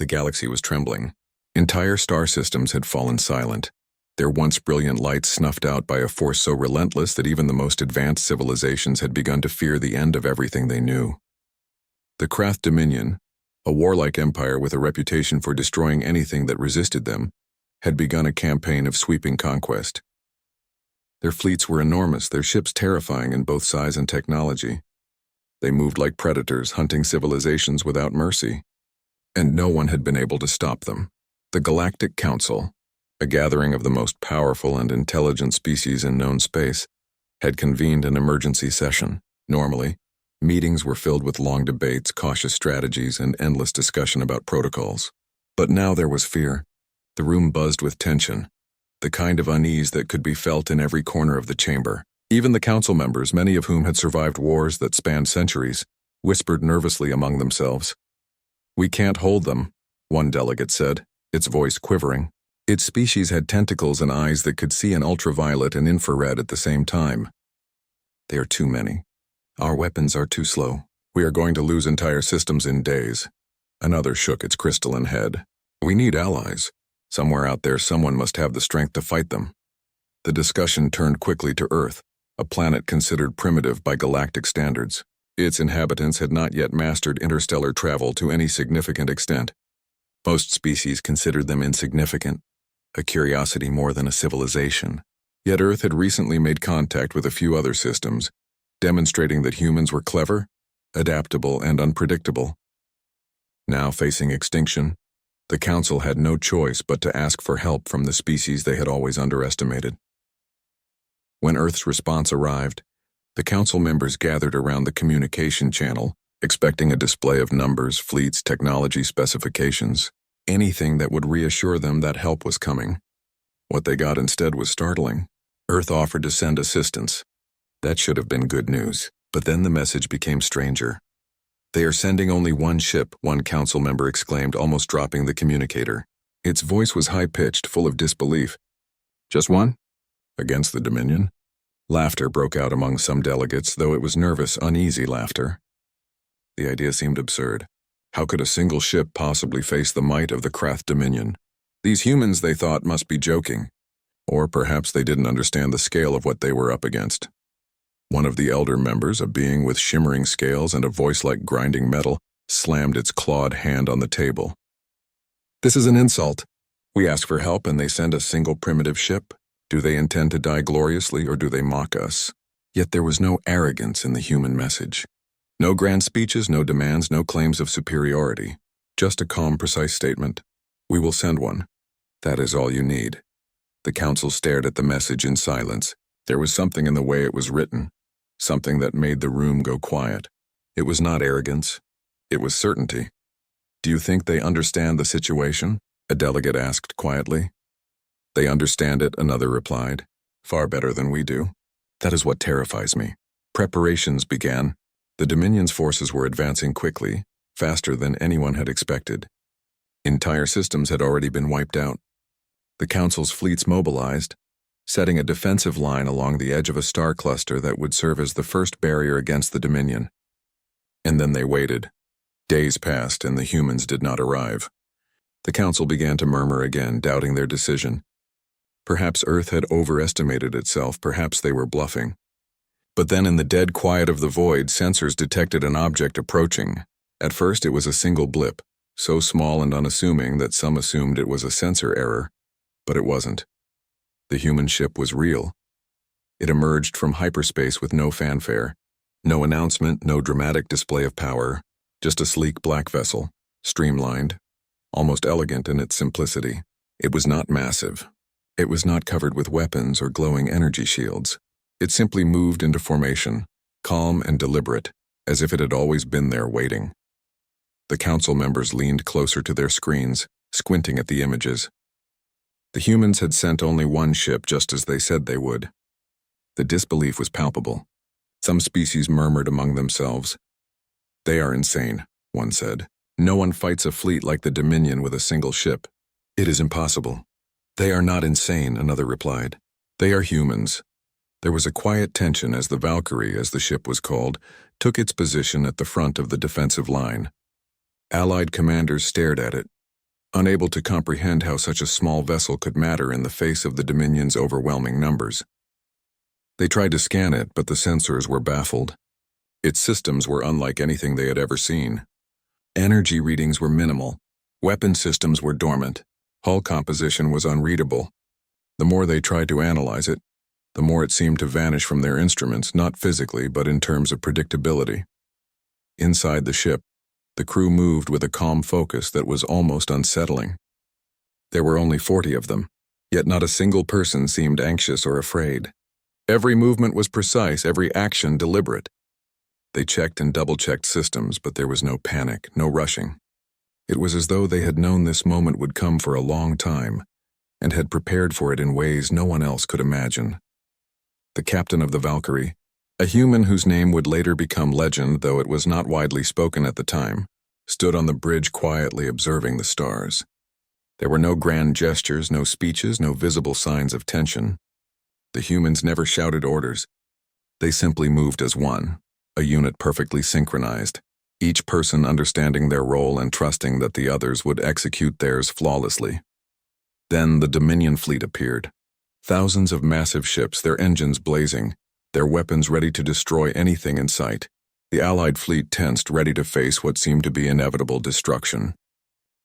The galaxy was trembling. Entire star systems had fallen silent, their once brilliant lights snuffed out by a force so relentless that even the most advanced civilizations had begun to fear the end of everything they knew. The Krath Dominion, a warlike empire with a reputation for destroying anything that resisted them, had begun a campaign of sweeping conquest. Their fleets were enormous, their ships terrifying in both size and technology. They moved like predators, hunting civilizations without mercy. And no one had been able to stop them. The Galactic Council, a gathering of the most powerful and intelligent species in known space, had convened an emergency session. Normally, meetings were filled with long debates, cautious strategies, and endless discussion about protocols. But now there was fear. The room buzzed with tension, the kind of unease that could be felt in every corner of the chamber. Even the council members, many of whom had survived wars that spanned centuries, whispered nervously among themselves. "We can't hold them," one delegate said, its voice quivering. Its species had tentacles and eyes that could see in ultraviolet and infrared at the same time. "They are too many. Our weapons are too slow. We are going to lose entire systems in days." Another shook its crystalline head. "We need allies. Somewhere out there someone must have the strength to fight them." The discussion turned quickly to Earth, a planet considered primitive by galactic standards. Its inhabitants had not yet mastered interstellar travel to any significant extent. Most species considered them insignificant, a curiosity more than a civilization. Yet Earth had recently made contact with a few other systems, demonstrating that humans were clever, adaptable, and unpredictable. Now facing extinction, the Council had no choice but to ask for help from the species they had always underestimated. When Earth's response arrived, the Council members gathered around the communication channel, expecting a display of numbers, fleets, technology specifications, anything that would reassure them that help was coming. What they got instead was startling. Earth offered to send assistance. That should have been good news, but then the message became stranger. "They are sending only one ship," one council member exclaimed, almost dropping the communicator. Its voice was high-pitched, full of disbelief. "Just one? Against the Dominion?" Laughter broke out among some delegates, though it was nervous, uneasy laughter. The idea seemed absurd. How could a single ship possibly face the might of the Krath Dominion? These humans, they thought, must be joking. Or perhaps they didn't understand the scale of what they were up against. One of the elder members, a being with shimmering scales and a voice like grinding metal, slammed its clawed hand on the table. "This is an insult. We ask for help and they send a single primitive ship. Do they intend to die gloriously or do they mock us?" Yet there was no arrogance in the human message. No grand speeches, no demands, no claims of superiority. Just a calm, precise statement. "We will send one. That is all you need." The council stared at the message in silence. There was something in the way it was written, something that made the room go quiet. It was not arrogance. It was certainty. "Do you think they understand the situation?" a delegate asked quietly. "They understand it," another replied. "Far better than we do. That is what terrifies me." Preparations began. The Dominion's forces were advancing quickly, faster than anyone had expected. Entire systems had already been wiped out. The Council's fleets mobilized, setting a defensive line along the edge of a star cluster that would serve as the first barrier against the Dominion. And then they waited. Days passed and the humans did not arrive. The Council began to murmur again, doubting their decision. Perhaps Earth had overestimated itself, perhaps they were bluffing. But then in the dead quiet of the void, sensors detected an object approaching. At first it was a single blip, so small and unassuming that some assumed it was a sensor error, but it wasn't. The human ship was real. It emerged from hyperspace with no fanfare, no announcement, no dramatic display of power, just a sleek black vessel, streamlined, almost elegant in its simplicity. It was not massive. It was not covered with weapons or glowing energy shields. It simply moved into formation, calm and deliberate, as if it had always been there waiting. The council members leaned closer to their screens, squinting at the images. The humans had sent only one ship, just as they said they would. The disbelief was palpable. Some species murmured among themselves. "They are insane," one said. "No one fights a fleet like the Dominion with a single ship. It is impossible." "They are not insane," another replied. "They are humans." There was a quiet tension as the Valkyrie, as the ship was called, took its position at the front of the defensive line. Allied commanders stared at it, unable to comprehend how such a small vessel could matter in the face of the Dominion's overwhelming numbers. They tried to scan it, but the sensors were baffled. Its systems were unlike anything they had ever seen. Energy readings were minimal. Weapon systems were dormant. Hull composition was unreadable. The more they tried to analyze it, the more it seemed to vanish from their instruments, not physically, but in terms of predictability. Inside the ship, the crew moved with a calm focus that was almost unsettling. There were only 40 of them, yet not a single person seemed anxious or afraid. Every movement was precise, every action deliberate. They checked and double-checked systems, but there was no panic, no rushing. It was as though they had known this moment would come for a long time, and had prepared for it in ways no one else could imagine. The captain of the Valkyrie, a human whose name would later become legend, though it was not widely spoken at the time, stood on the bridge quietly observing the stars. There were no grand gestures, no speeches, no visible signs of tension. The humans never shouted orders. They simply moved as one, a unit perfectly synchronized, each person understanding their role and trusting that the others would execute theirs flawlessly. Then the Dominion fleet appeared. Thousands of massive ships, their engines blazing, their weapons ready to destroy anything in sight. The Allied fleet tensed, ready to face what seemed to be inevitable destruction.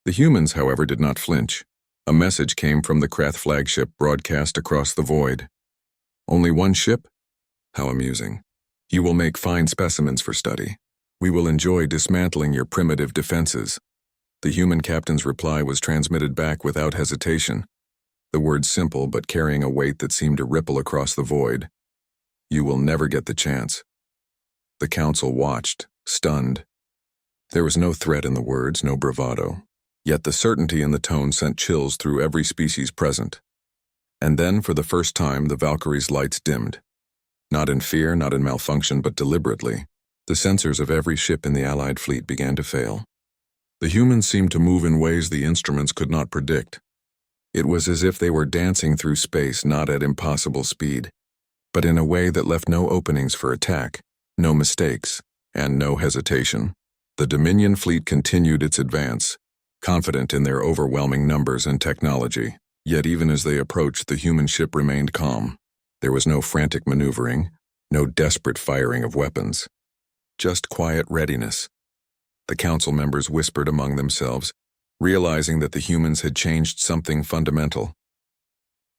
The humans, however, did not flinch. A message came from the Krath flagship broadcast across the void. Only one ship? How amusing. You will make fine specimens for study. We will enjoy dismantling your primitive defenses. The human captain's reply was transmitted back without hesitation. The words simple, but carrying a weight that seemed to ripple across the void. You will never get the chance. The council watched, stunned. There was no threat in the words, no bravado. Yet the certainty in the tone sent chills through every species present. And then, for the first time, the Valkyrie's lights dimmed. Not in fear, not in malfunction, but deliberately. The sensors of every ship in the Allied fleet began to fail. The humans seemed to move in ways the instruments could not predict. It was as if they were dancing through space, not at impossible speed, but in a way that left no openings for attack, no mistakes, and no hesitation. The Dominion fleet continued its advance, confident in their overwhelming numbers and technology. Yet even as they approached, the human ship remained calm. There was no frantic maneuvering, no desperate firing of weapons. Just quiet readiness. The council members whispered among themselves, realizing that the humans had changed something fundamental.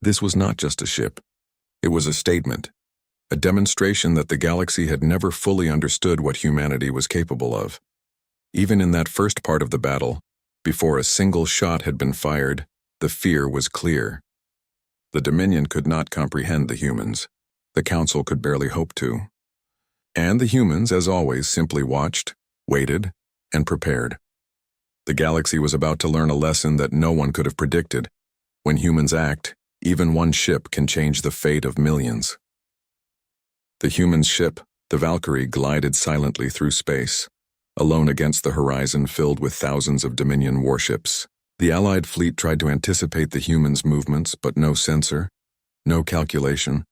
This was not just a ship. It was a statement, a demonstration that the galaxy had never fully understood what humanity was capable of. Even in that first part of the battle, before a single shot had been fired, the fear was clear. The Dominion could not comprehend the humans. The Council could barely hope to. And the humans, as always, simply watched, waited, and prepared. The galaxy was about to learn a lesson that no one could have predicted. When humans act, even one ship can change the fate of millions. The human's ship, the Valkyrie, glided silently through space, alone against the horizon filled with thousands of Dominion warships. The Allied fleet tried to anticipate the humans' movements, but no sensor, no calculation,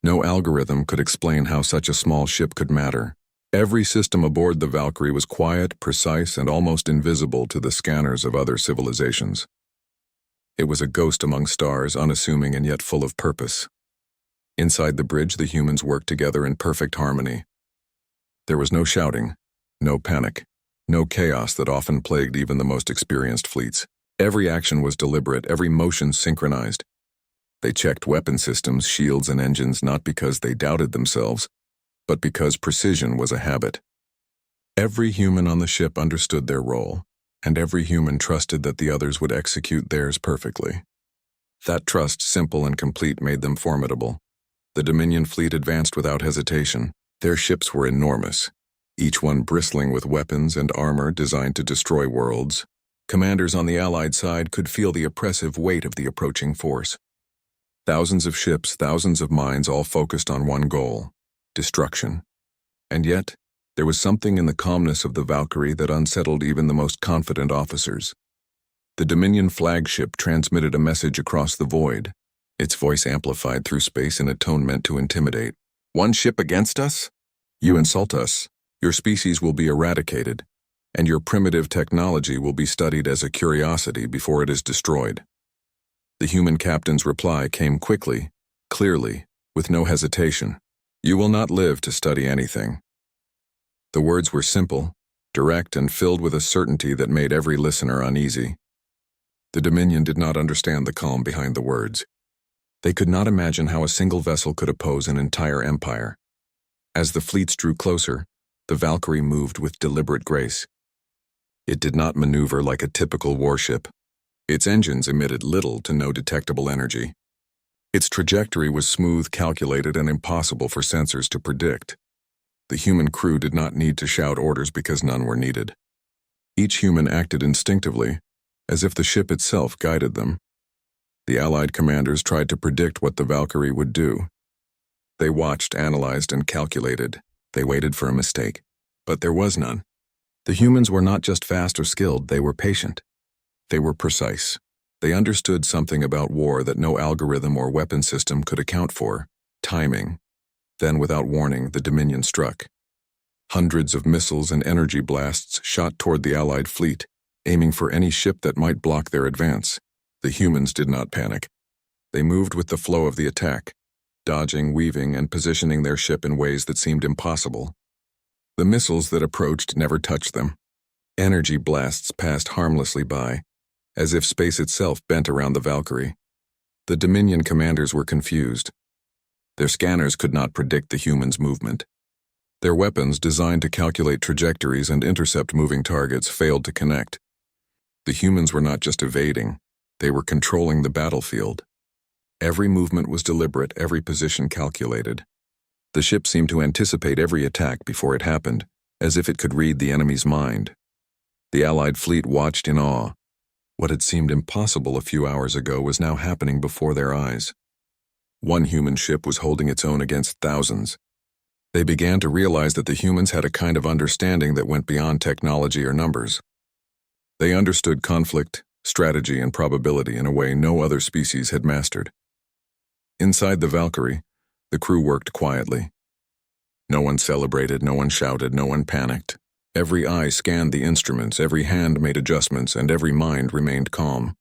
no algorithm could explain how such a small ship could matter. Every system aboard the Valkyrie was quiet, precise, and almost invisible to the scanners of other civilizations. It was a ghost among stars, unassuming and yet full of purpose. Inside the bridge, the humans worked together in perfect harmony. There was no shouting, no panic, no chaos that often plagued even the most experienced fleets. Every action was deliberate, every motion synchronized. They checked weapon systems, shields, and engines not because they doubted themselves, but because precision was a habit. Every human on the ship understood their role, and every human trusted that the others would execute theirs perfectly. That trust, simple and complete, made them formidable. The Dominion fleet advanced without hesitation. Their ships were enormous, each one bristling with weapons and armor designed to destroy worlds. Commanders on the Allied side could feel the oppressive weight of the approaching force. Thousands of ships, thousands of minds, all focused on one goal: destruction. And yet, there was something in the calmness of the Valkyrie that unsettled even the most confident officers. The Dominion flagship transmitted a message across the void, its voice amplified through space in a tone meant to intimidate. "One ship against us? You insult us. Your species will be eradicated. and your primitive technology will be studied as a curiosity before it is destroyed. The human captain's reply came quickly, clearly, with no hesitation. You will not live to study anything. The words were simple, direct, and filled with a certainty that made every listener uneasy. The Dominion did not understand the calm behind the words. They could not imagine how a single vessel could oppose an entire empire. As the fleets drew closer, the Valkyrie moved with deliberate grace. It did not maneuver like a typical warship. Its engines emitted little to no detectable energy. Its trajectory was smooth, calculated, and impossible for sensors to predict. The human crew did not need to shout orders because none were needed. Each human acted instinctively, as if the ship itself guided them. The Allied commanders tried to predict what the Valkyrie would do. They watched, analyzed, and calculated. They waited for a mistake. But there was none. The humans were not just fast or skilled, they were patient. They were precise. They understood something about war that no algorithm or weapon system could account for: timing. Then, without warning, the Dominion struck. Hundreds of missiles and energy blasts shot toward the Allied fleet, aiming for any ship that might block their advance. The humans did not panic. They moved with the flow of the attack, dodging, weaving, and positioning their ship in ways that seemed impossible. The missiles that approached never touched them. Energy blasts passed harmlessly by, as if space itself bent around the Valkyrie. The Dominion commanders were confused. Their scanners could not predict the humans' movement. Their weapons, designed to calculate trajectories and intercept moving targets, failed to connect. The humans were not just evading, they were controlling the battlefield. Every movement was deliberate, every position calculated. The ship seemed to anticipate every attack before it happened, as if it could read the enemy's mind. The Allied fleet watched in awe. What had seemed impossible a few hours ago was now happening before their eyes. One human ship was holding its own against thousands. They began to realize that the humans had a kind of understanding that went beyond technology or numbers. They understood conflict, strategy, and probability in a way no other species had mastered. Inside the Valkyrie, the crew worked quietly. No one celebrated, no one shouted, no one panicked. Every eye scanned the instruments, every hand made adjustments, and every mind remained calm.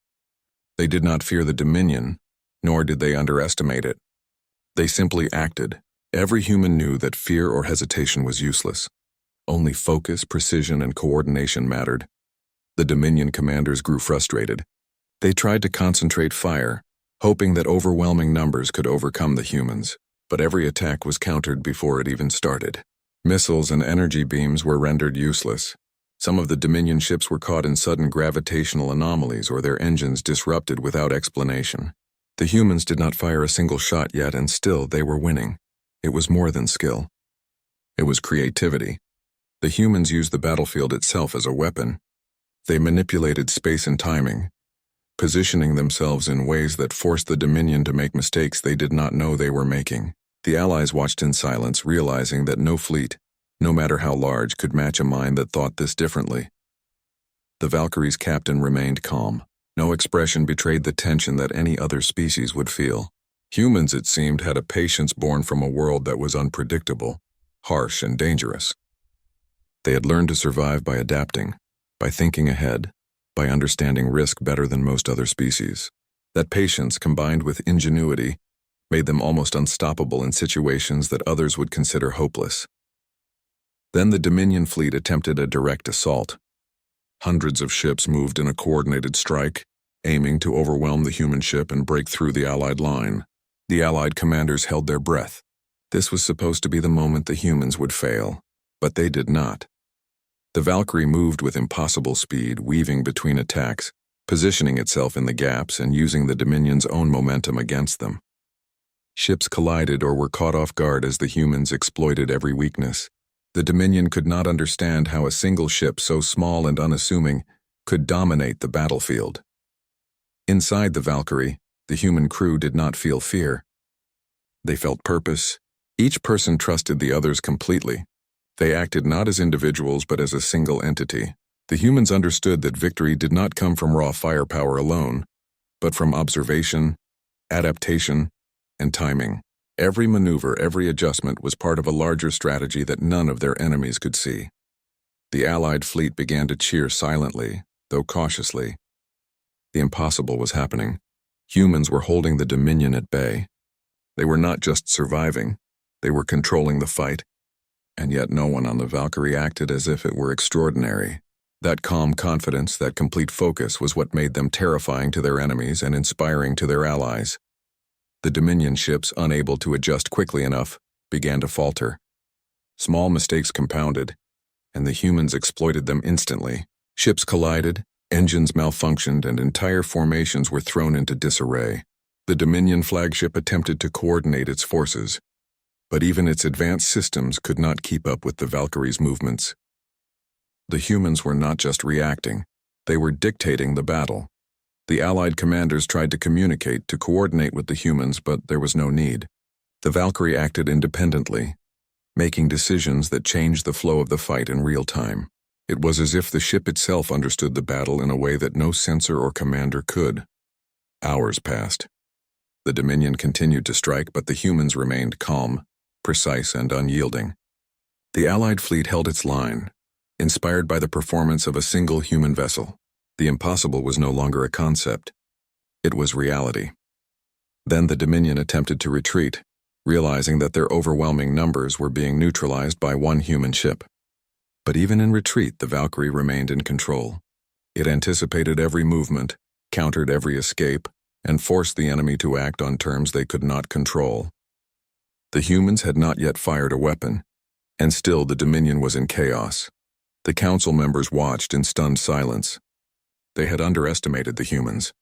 They did not fear the Dominion, nor did they underestimate it. They simply acted. Every human knew that fear or hesitation was useless. Only focus, precision, and coordination mattered. The Dominion commanders grew frustrated. They tried to concentrate fire, hoping that overwhelming numbers could overcome the humans, but every attack was countered before it even started. Missiles and energy beams were rendered useless. Some of the Dominion ships were caught in sudden gravitational anomalies or their engines disrupted without explanation. The humans did not fire a single shot yet, and still they were winning. It was more than skill. It was creativity. The humans used the battlefield itself as a weapon. They manipulated space and timing, positioning themselves in ways that forced the Dominion to make mistakes they did not know they were making. The Allies watched in silence, realizing that no fleet, no matter how large, could match a mind that thought this differently. The Valkyrie's captain remained calm. No expression betrayed the tension that any other species would feel. Humans, it seemed, had a patience born from a world that was unpredictable, harsh, and dangerous. They had learned to survive by adapting, by thinking ahead, by understanding risk better than most other species. That patience, combined with ingenuity, made them almost unstoppable in situations that others would consider hopeless. Then the Dominion fleet attempted a direct assault. Hundreds of ships moved in a coordinated strike, aiming to overwhelm the human ship and break through the Allied line. The Allied commanders held their breath. This was supposed to be the moment the humans would fail, but they did not. The Valkyrie moved with impossible speed, weaving between attacks, positioning itself in the gaps and using the Dominion's own momentum against them. Ships collided or were caught off guard as the humans exploited every weakness. The Dominion could not understand how a single ship so small and unassuming could dominate the battlefield. Inside the Valkyrie, the human crew did not feel fear. They felt purpose. Each person trusted the others completely. They acted not as individuals but as a single entity. The humans understood that victory did not come from raw firepower alone, but from observation, adaptation, and timing. Every maneuver, every adjustment was part of a larger strategy that none of their enemies could see. The Allied fleet began to cheer silently, though cautiously. The impossible was happening. Humans were holding the Dominion at bay. They were not just surviving, they were controlling the fight. And yet no one on the Valkyrie acted as if it were extraordinary. That calm confidence, that complete focus was what made them terrifying to their enemies and inspiring to their allies. The Dominion ships, unable to adjust quickly enough, began to falter. Small mistakes compounded, and the humans exploited them instantly. Ships collided, engines malfunctioned, and entire formations were thrown into disarray. The Dominion flagship attempted to coordinate its forces, but even its advanced systems could not keep up with the Valkyrie's movements. The humans were not just reacting, they were dictating the battle. The Allied commanders tried to communicate, to coordinate with the humans, but there was no need. The Valkyrie acted independently, making decisions that changed the flow of the fight in real time. It was as if the ship itself understood the battle in a way that no sensor or commander could. Hours passed. The Dominion continued to strike, but the humans remained calm, precise, and unyielding. The Allied fleet held its line, inspired by the performance of a single human vessel. The impossible was no longer a concept. It was reality. Then the Dominion attempted to retreat, realizing that their overwhelming numbers were being neutralized by one human ship. But even in retreat, the Valkyrie remained in control. It anticipated every movement, countered every escape, and forced the enemy to act on terms they could not control. The humans had not yet fired a weapon, and still the Dominion was in chaos. The council members watched in stunned silence. They had underestimated the humans.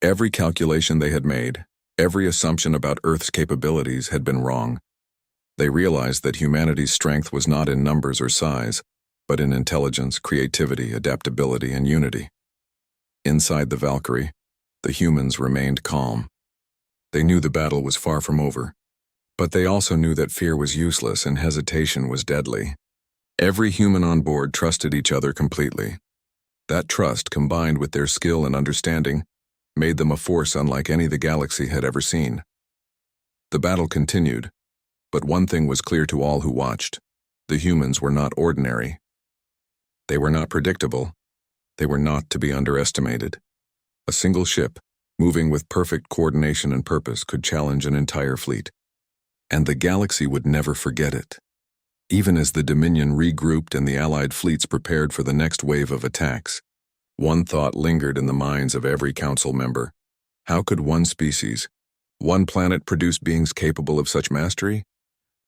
Every calculation they had made, every assumption about Earth's capabilities had been wrong. They realized that humanity's strength was not in numbers or size, but in intelligence, creativity, adaptability, and unity. Inside the Valkyrie, the humans remained calm. They knew the battle was far from over, but they also knew that fear was useless and hesitation was deadly. Every human on board trusted each other completely. That trust, combined with their skill and understanding, made them a force unlike any the galaxy had ever seen. The battle continued, but one thing was clear to all who watched. The humans were not ordinary. They were not predictable. They were not to be underestimated. A single ship, moving with perfect coordination and purpose, could challenge an entire fleet. And the galaxy would never forget it. Even as the Dominion regrouped and the Allied fleets prepared for the next wave of attacks, one thought lingered in the minds of every council member. How could one species, one planet, produce beings capable of such mastery?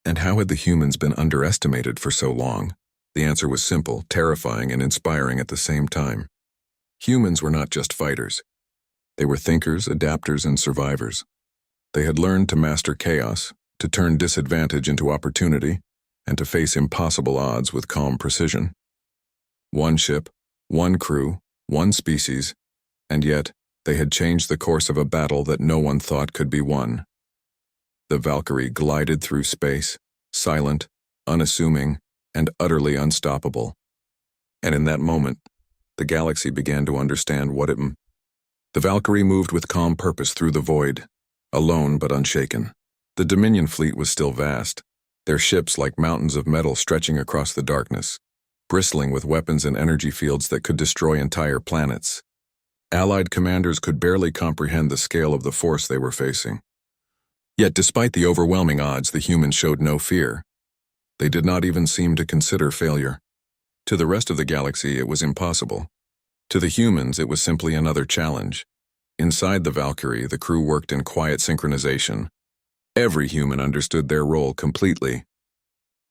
And how had the humans been underestimated for so long? The answer was simple, terrifying, and inspiring at the same time. Humans were not just fighters. They were thinkers, adapters, and survivors. They had learned to master chaos, to turn disadvantage into opportunity, and to face impossible odds with calm precision. One ship, one crew, one species, and yet they had changed the course of a battle that no one thought could be won. The Valkyrie glided through space, silent, unassuming, and utterly unstoppable. And in that moment, the galaxy began to understand what it meant. The Valkyrie moved with calm purpose through the void, alone but unshaken. The Dominion fleet was still vast, their ships like mountains of metal stretching across the darkness, bristling with weapons and energy fields that could destroy entire planets. Allied commanders could barely comprehend the scale of the force they were facing. Yet despite the overwhelming odds, the humans showed no fear. They did not even seem to consider failure. To the rest of the galaxy, it was impossible. To the humans, it was simply another challenge. Inside the Valkyrie, the crew worked in quiet synchronization. Every human understood their role completely.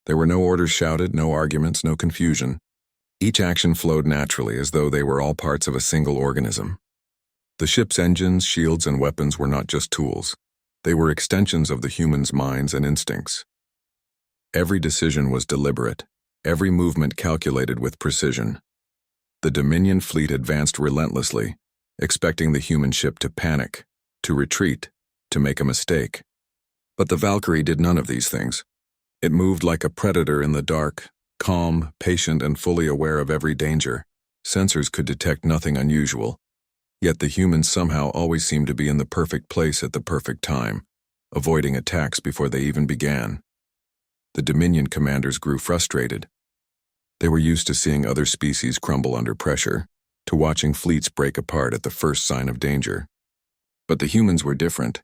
There were no orders shouted, no arguments, no confusion. Each action flowed naturally, as though they were all parts of a single organism. The ship's engines, shields, and weapons were not just tools. They were extensions of the humans' minds and instincts. Every decision was deliberate, every movement calculated with precision. The Dominion fleet advanced relentlessly, expecting the human ship to panic, to retreat, to make a mistake. But the Valkyrie did none of these things. It moved like a predator in the dark, calm, patient, and fully aware of every danger. Sensors could detect nothing unusual. Yet the humans somehow always seemed to be in the perfect place at the perfect time, avoiding attacks before they even began. The Dominion commanders grew frustrated. They were used to seeing other species crumble under pressure, to watching fleets break apart at the first sign of danger. But the humans were different.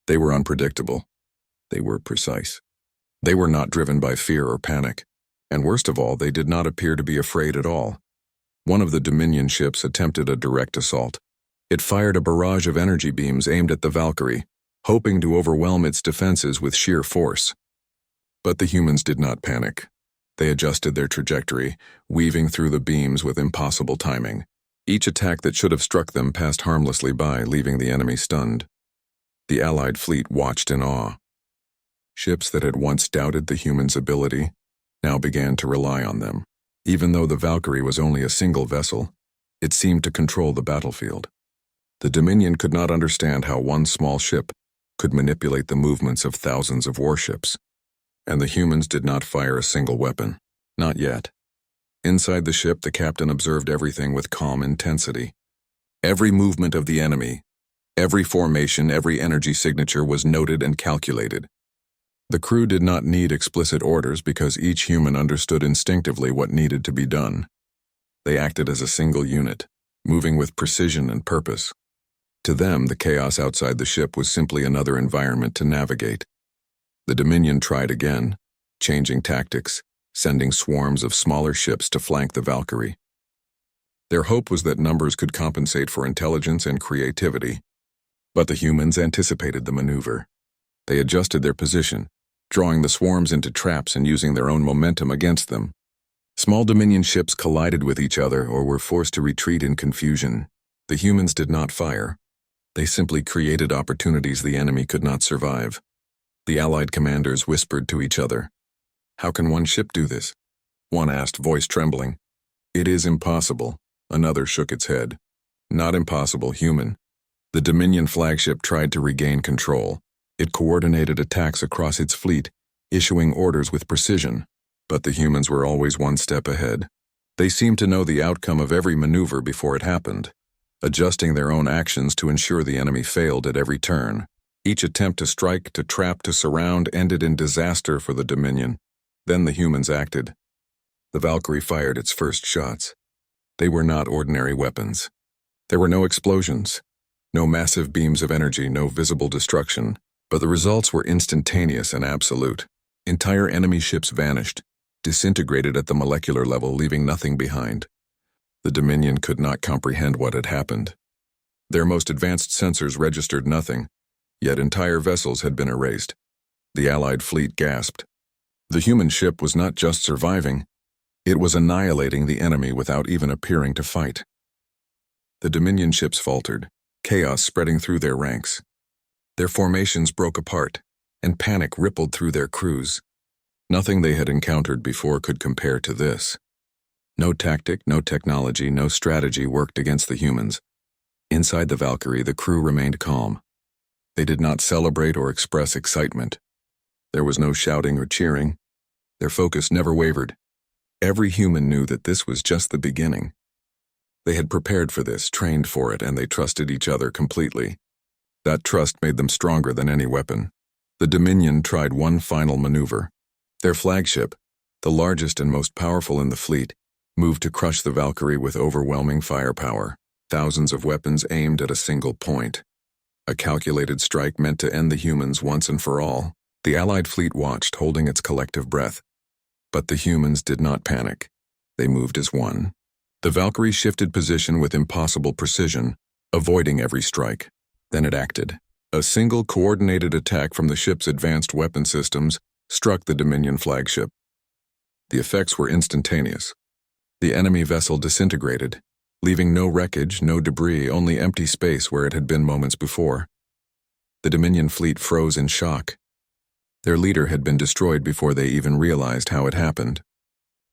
They were unpredictable. They were precise. They were not driven by fear or panic. And worst of all, they did not appear to be afraid at all. One of the Dominion ships attempted a direct assault. It fired a barrage of energy beams aimed at the Valkyrie, hoping to overwhelm its defenses with sheer force. But the humans did not panic. They adjusted their trajectory, weaving through the beams with impossible timing. Each attack that should have struck them passed harmlessly by, leaving the enemy stunned. The Allied fleet watched in awe. Ships that had once doubted the humans' ability now began to rely on them. Even though the Valkyrie was only a single vessel, it seemed to control the battlefield. The Dominion could not understand how one small ship could manipulate the movements of thousands of warships. And the humans did not fire a single weapon. Not yet. Inside the ship, the captain observed everything with calm intensity. Every movement of the enemy, every formation, every energy signature was noted and calculated. The crew did not need explicit orders because each human understood instinctively what needed to be done. They acted as a single unit, moving with precision and purpose. To them, the chaos outside the ship was simply another environment to navigate. The Dominion tried again, changing tactics, sending swarms of smaller ships to flank the Valkyrie. Their hope was that numbers could compensate for intelligence and creativity. But the humans anticipated the maneuver. They adjusted their position, drawing the swarms into traps and using their own momentum against them. Small Dominion ships collided with each other or were forced to retreat in confusion. The humans did not fire. They simply created opportunities the enemy could not survive. The Allied commanders whispered to each other. "How can one ship do this?" One asked, voice trembling. "It is impossible," another shook its head. "Not impossible, human." The Dominion flagship tried to regain control. It coordinated attacks across its fleet, issuing orders with precision. But the humans were always one step ahead. They seemed to know the outcome of every maneuver before it happened, adjusting their own actions to ensure the enemy failed at every turn. Each attempt to strike, to trap, to surround ended in disaster for the Dominion. Then the humans acted. The Valkyrie fired its first shots. They were not ordinary weapons. There were no explosions, no massive beams of energy, no visible destruction, but the results were instantaneous and absolute. Entire enemy ships vanished, disintegrated at the molecular level, leaving nothing behind. The Dominion could not comprehend what had happened. Their most advanced sensors registered nothing, yet entire vessels had been erased. The Allied fleet gasped. The human ship was not just surviving, it was annihilating the enemy without even appearing to fight. The Dominion ships faltered, chaos spreading through their ranks. Their formations broke apart, and panic rippled through their crews. Nothing they had encountered before could compare to this. No tactic, no technology, no strategy worked against the humans. Inside the Valkyrie, the crew remained calm. They did not celebrate or express excitement. There was no shouting or cheering. Their focus never wavered. Every human knew that this was just the beginning. They had prepared for this, trained for it, and they trusted each other completely. That trust made them stronger than any weapon. The Dominion tried one final maneuver. Their flagship, the largest and most powerful in the fleet, moved to crush the Valkyrie with overwhelming firepower. Thousands of weapons aimed at a single point. A calculated strike meant to end the humans once and for all. The Allied fleet watched, holding its collective breath. But the humans did not panic. They moved as one. The Valkyrie shifted position with impossible precision, avoiding every strike. Then it acted. A single coordinated attack from the ship's advanced weapon systems struck the Dominion flagship. The effects were instantaneous. The enemy vessel disintegrated, leaving no wreckage, no debris, only empty space where it had been moments before. The Dominion fleet froze in shock. Their leader had been destroyed before they even realized how it happened.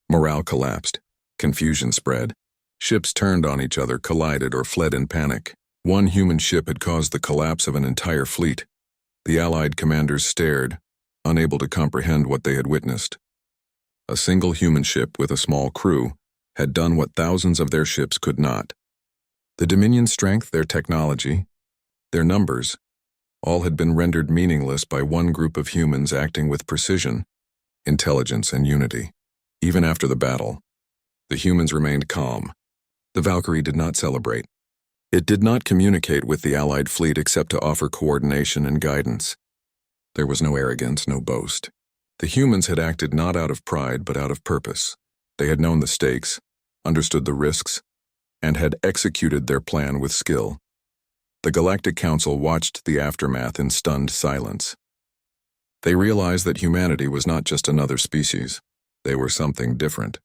Morale collapsed. Confusion spread. Ships turned on each other, collided, or fled in panic. One human ship had caused the collapse of an entire fleet. The Allied commanders stared, unable to comprehend what they had witnessed. A single human ship with a small crew had done what thousands of their ships could not. The Dominion's strength, their technology, their numbers, all had been rendered meaningless by one group of humans acting with precision, intelligence, and unity. Even after the battle, The humans remained calm. The Valkyrie did not celebrate. It did not communicate with the Allied fleet except to offer coordination and guidance. There was no arrogance, no boast. The humans had acted not out of pride but out of purpose. They had known the stakes, understood the risks, and had executed their plan with skill. The Galactic Council watched the aftermath in stunned silence. They realized that humanity was not just another species. They were something different.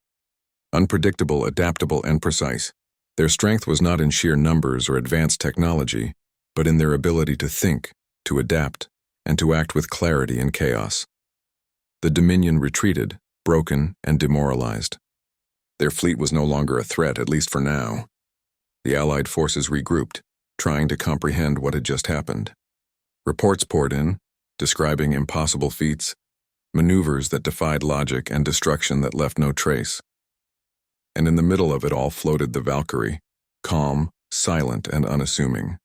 Unpredictable, adaptable, and precise. Their strength was not in sheer numbers or advanced technology, but in their ability to think, to adapt, and to act with clarity in chaos. The Dominion retreated, broken and demoralized. Their fleet was no longer a threat, at least for now. The Allied forces regrouped, trying to comprehend what had just happened. Reports poured in, describing impossible feats, maneuvers that defied logic, and destruction that left no trace. And in the middle of it all floated the Valkyrie, calm, silent, and unassuming.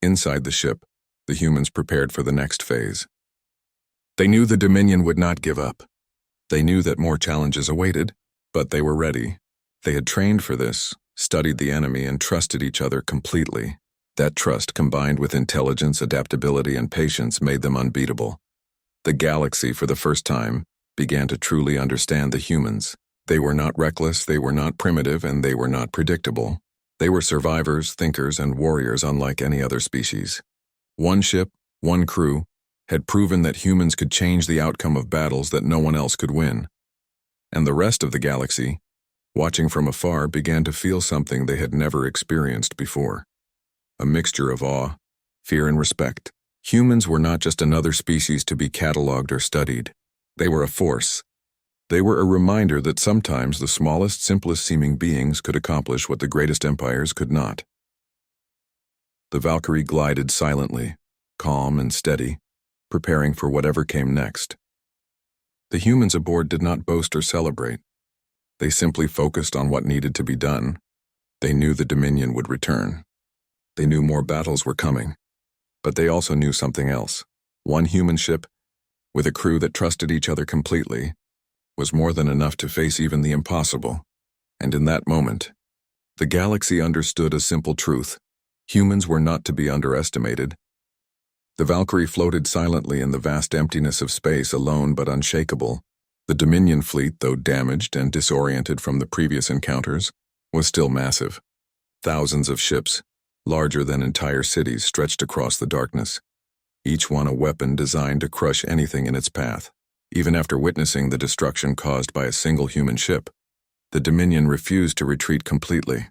Inside the ship, the humans prepared for the next phase. They knew the Dominion would not give up. They knew that more challenges awaited, but they were ready. They had trained for this, studied the enemy, and trusted each other completely. That trust, combined with intelligence, adaptability, and patience, made them unbeatable. The galaxy, for the first time, began to truly understand the humans. They were not reckless, they were not primitive, and they were not predictable. They were survivors, thinkers, and warriors unlike any other species. One ship, one crew, had proven that humans could change the outcome of battles that no one else could win. And the rest of the galaxy, watching from afar, began to feel something they had never experienced before. A mixture of awe, fear, and respect. Humans were not just another species to be catalogued or studied. They were a force. They were a reminder that sometimes the smallest, simplest seeming beings could accomplish what the greatest empires could not. The Valkyrie glided silently, calm and steady, preparing for whatever came next. The humans aboard did not boast or celebrate. They simply focused on what needed to be done. They knew the Dominion would return. They knew more battles were coming. But they also knew something else. One human ship, with a crew that trusted each other completely, was more than enough to face even the impossible. And in that moment, the galaxy understood a simple truth. Humans were not to be underestimated. The Valkyrie floated silently in the vast emptiness of space, alone but unshakable. The Dominion fleet, though damaged and disoriented from the previous encounters, was still massive. Thousands of ships, larger than entire cities, stretched across the darkness, each one a weapon designed to crush anything in its path. Even after witnessing the destruction caused by a single human ship, the Dominion refused to retreat completely.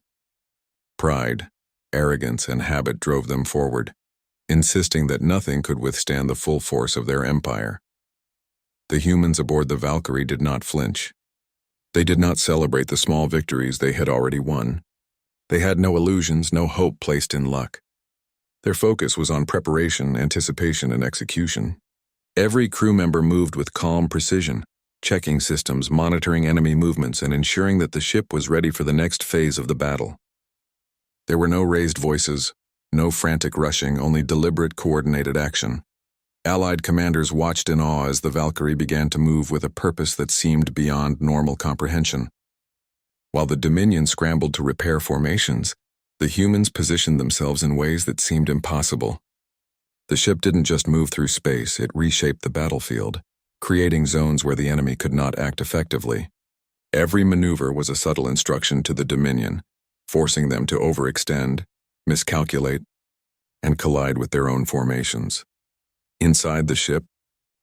Pride, arrogance, and habit drove them forward, insisting that nothing could withstand the full force of their empire. The humans aboard the Valkyrie did not flinch. They did not celebrate the small victories they had already won. They had no illusions, no hope placed in luck. Their focus was on preparation, anticipation, and execution. Every crew member moved with calm precision, checking systems, monitoring enemy movements, and ensuring that the ship was ready for the next phase of the battle. There were no raised voices, no frantic rushing, only deliberate, coordinated action. Allied commanders watched in awe as the Valkyrie began to move with a purpose that seemed beyond normal comprehension. While the Dominion scrambled to repair formations, the humans positioned themselves in ways that seemed impossible. The ship didn't just move through space, it reshaped the battlefield, creating zones where the enemy could not act effectively. Every maneuver was a subtle instruction to the Dominion, forcing them to overextend, miscalculate, and collide with their own formations. Inside the ship,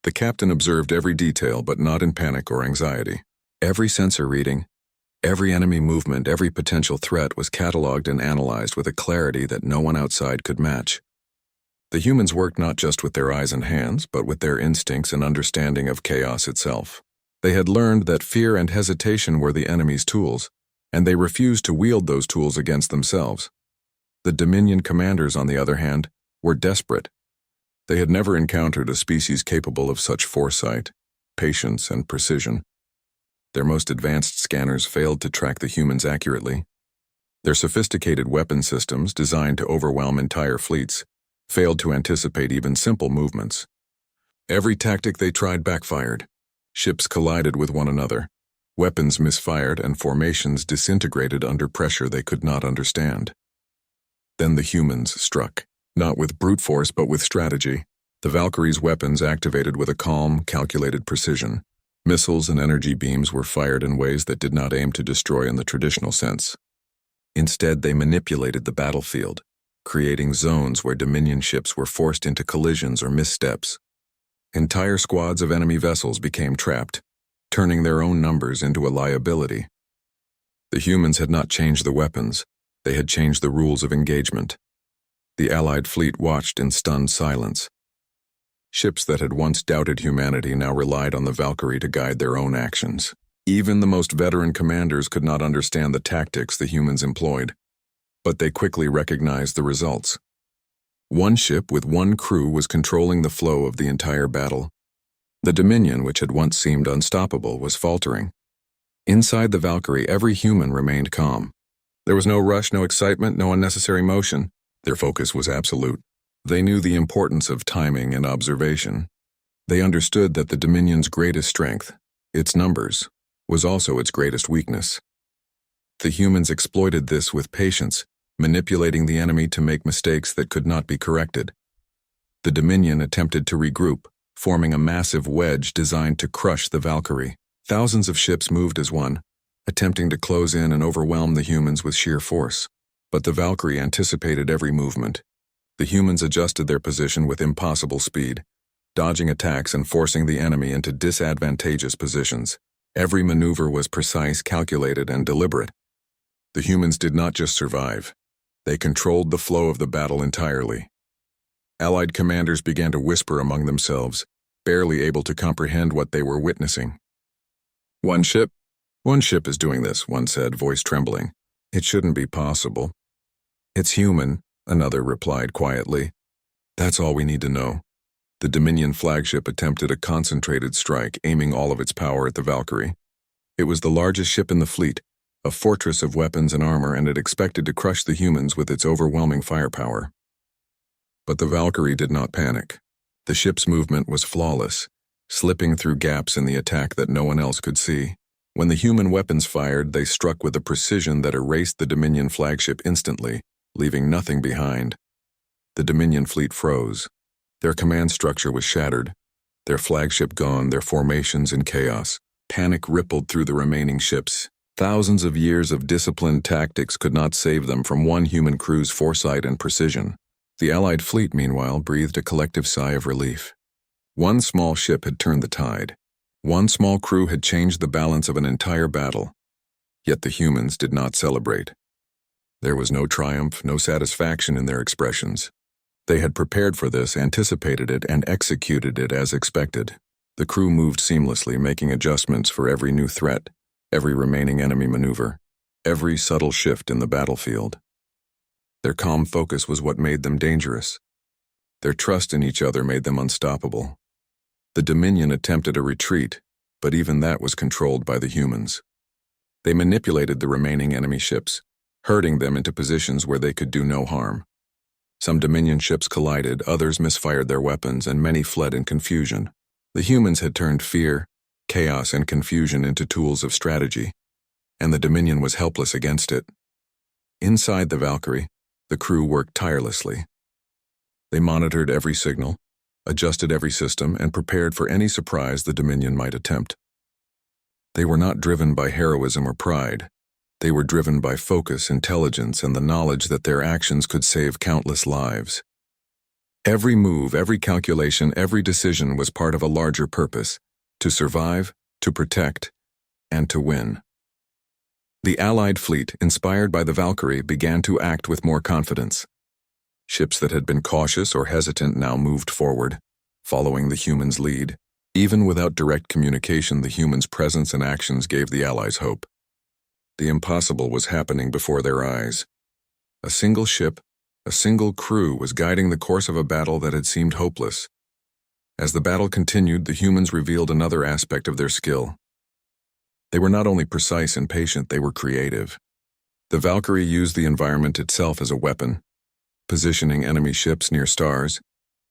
the captain observed every detail, but not in panic or anxiety. Every sensor reading, every enemy movement, every potential threat was cataloged and analyzed with a clarity that no one outside could match. The humans worked not just with their eyes and hands, but with their instincts and understanding of chaos itself. They had learned that fear and hesitation were the enemy's tools, and they refused to wield those tools against themselves. The Dominion commanders, on the other hand, were desperate. They had never encountered a species capable of such foresight, patience, and precision. Their most advanced scanners failed to track the humans accurately. Their sophisticated weapon systems, designed to overwhelm entire fleets, failed to anticipate even simple movements. Every tactic they tried backfired. Ships collided with one another. Weapons misfired and formations disintegrated under pressure they could not understand. Then the humans struck, not with brute force but with strategy. The Valkyries' weapons activated with a calm, calculated precision. Missiles and energy beams were fired in ways that did not aim to destroy in the traditional sense. Instead, they manipulated the battlefield, creating zones where Dominion ships were forced into collisions or missteps. Entire squads of enemy vessels became trapped, turning their own numbers into a liability. The humans had not changed the weapons, they had changed the rules of engagement. The Allied fleet watched in stunned silence. Ships that had once doubted humanity now relied on the Valkyrie to guide their own actions. Even the most veteran commanders could not understand the tactics the humans employed, but they quickly recognized the results. One ship with one crew was controlling the flow of the entire battle. The Dominion, which had once seemed unstoppable, was faltering. Inside the Valkyrie, every human remained calm. There was no rush, no excitement, no unnecessary motion. Their focus was absolute. They knew the importance of timing and observation. They understood that the Dominion's greatest strength, its numbers, was also its greatest weakness. The humans exploited this with patience, manipulating the enemy to make mistakes that could not be corrected. The Dominion attempted to regroup, forming a massive wedge designed to crush the Valkyrie. Thousands of ships moved as one, attempting to close in and overwhelm the humans with sheer force. But the Valkyrie anticipated every movement. The humans adjusted their position with impossible speed, dodging attacks and forcing the enemy into disadvantageous positions. Every maneuver was precise, calculated, and deliberate. The humans did not just survive. They controlled the flow of the battle entirely. Allied commanders began to whisper among themselves, barely able to comprehend what they were witnessing. One ship is doing this, one said, voice trembling. It shouldn't be possible. It's human, another replied quietly. That's all we need to know. The Dominion flagship attempted a concentrated strike, aiming all of its power at the Valkyrie. It was the largest ship in the fleet, a fortress of weapons and armor, and it expected to crush the humans with its overwhelming firepower. But the Valkyrie did not panic. The ship's movement was flawless, slipping through gaps in the attack that no one else could see. When the human weapons fired, they struck with a precision that erased the Dominion flagship instantly, leaving nothing behind. The Dominion fleet froze. Their command structure was shattered, their flagship gone, their formations in chaos. Panic rippled through the remaining ships. Thousands of years of disciplined tactics could not save them from one human crew's foresight and precision. The Allied fleet, meanwhile, breathed a collective sigh of relief. One small ship had turned the tide. One small crew had changed the balance of an entire battle. Yet the humans did not celebrate. There was no triumph, no satisfaction in their expressions. They had prepared for this, anticipated it, and executed it as expected. The crew moved seamlessly, making adjustments for every new threat, every remaining enemy maneuver, every subtle shift in the battlefield. Their calm focus was what made them dangerous. Their trust in each other made them unstoppable. The Dominion attempted a retreat, but even that was controlled by the humans. They manipulated the remaining enemy ships, herding them into positions where they could do no harm. Some Dominion ships collided, others misfired their weapons, and many fled in confusion. The humans had turned fear, chaos, and confusion into tools of strategy, and the Dominion was helpless against it. Inside the Valkyrie, the crew worked tirelessly. They monitored every signal, adjusted every system, and prepared for any surprise the Dominion might attempt. They were not driven by heroism or pride. They were driven by focus, intelligence, and the knowledge that their actions could save countless lives. Every move, every calculation, every decision was part of a larger purpose: to survive, to protect, and to win. The Allied fleet, inspired by the Valkyrie, began to act with more confidence. Ships that had been cautious or hesitant now moved forward, following the humans' lead. Even without direct communication, the humans' presence and actions gave the Allies hope. The impossible was happening before their eyes. A single ship, a single crew was guiding the course of a battle that had seemed hopeless. As the battle continued, the humans revealed another aspect of their skill. They were not only precise and patient, they were creative. The Valkyrie used the environment itself as a weapon, positioning enemy ships near stars,